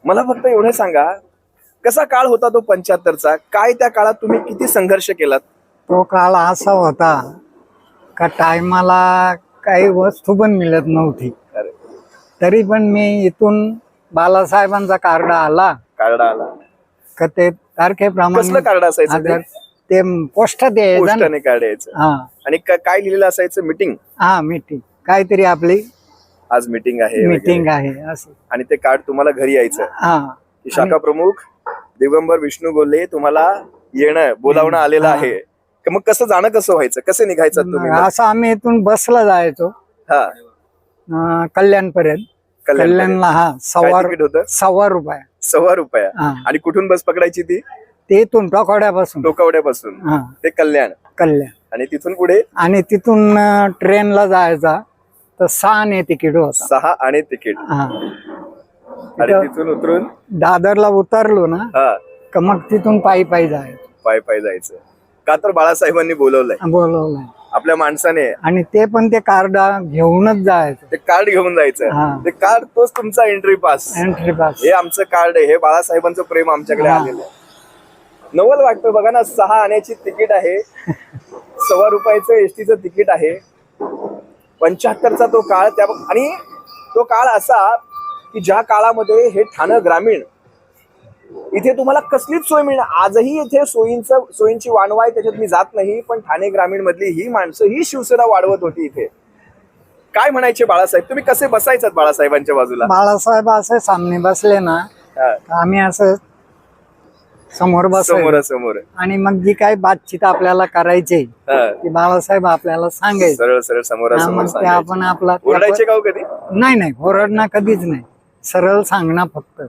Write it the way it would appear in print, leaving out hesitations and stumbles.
मला फक्त एवढं सांगा, कसा काळ होता तो 75चा? काय त्या काळात तुम्ही किती संघर्ष केलात? तो काळ असा होता का टायमाला काही वस्तू पण मिळत नव्हती. अरे, तरी पण मी इथून बालासाहेबांचा कार्ड आला कार्ड आला. का ते तारखेप्रमाणे कसलं कार्ड असायचं ते? अगर ते पोस्टात यायचं ना. पोस्टाने कार्ड यायचं. हा आणि काय लिहिलेलं असायचं? मीटिंग. हा मीटिंग काहीतरी आपली आज मीटिंग आहे मीटिंग वगैरे. आहे असं. आणि ते कार्ड तुम्हाला घरी यायचं हा की शाखा प्रमुख दिगंबर विष्णू गोले तुम्हाला येणं बोलावणं आलेलं हा. आहे. तर मग कसं जाणं कसं व्हायचं? कसे निघायचं तुम्ही मग? असं आम्ही इथून बसला जायचो कल्याण पर्यंत. कल्याणला हा तिकीट होतं? ₹1.25. ₹1.25. हा. आणि कुठून बस पकडायची ती? ते इथून टोकवड्यापासून टोकावड्यापासून हा ते कल्याण. कल्याण. आणि तिथून पुढे आणि तिथून ट्रेनला जायचा तर 6 आणे तिकीट होता. 6 आणि तिकीट. हा आणि तिथून उतरून दादरला उतरलो ना हा का मग तिथून पायी पायी जायचं. पाय पाय जायचं. का तर बाळासाहेबांनी बोलवलंय बोलवलंय. आपल्या माणसाने. आणि ते पण ते कार्ड घेऊनच जायचं. ते कार्ड घेऊन जायचं. हा. ते कार्ड तोच तुमचा एंट्री पास. Entry pass. हे आमचं कार्ड आहे. हे बाळासाहेबांचं प्रेम आमच्याकडे हा. आलेलं आहे. नवल वाटतं बघा ना, 6 आण्याची तिकीट आहे, ₹1.25 एसटीचं तिकीट आहे. 75चा तो काळ. त्या आणि तो काळ असा की ज्या काळामध्ये हे ठाणं ग्रामीण इथे तुम्हाला कसलीच सोय मिळणार. आजही इथे सोयींची वाणवा आहे, त्याच्यात मी जात नाही. पण ठाणे ग्रामीण मधली ही माणसं ही शिवसेना वाढवत होती इथे. काय म्हणायचे बाळासाहेब? तुम्ही कसे बसायचात बाळासाहेबांच्या बाजूला? बाळासाहेब असे सामने बसले ना हा. तर आम्ही असं समोर बसायचो. समोरासमोर. आणि मग जी काही बातचीत आपल्याला करायची हा. ती बाळासाहेब आपल्याला सांगायचे. सरळ सरळ हा, समोरासमोर मग ते सांगायचे. आपण आपला ओरडायचे का हो कधी? नाही ओरडणं कधीच नाही. सरळ सांगणं फक्त.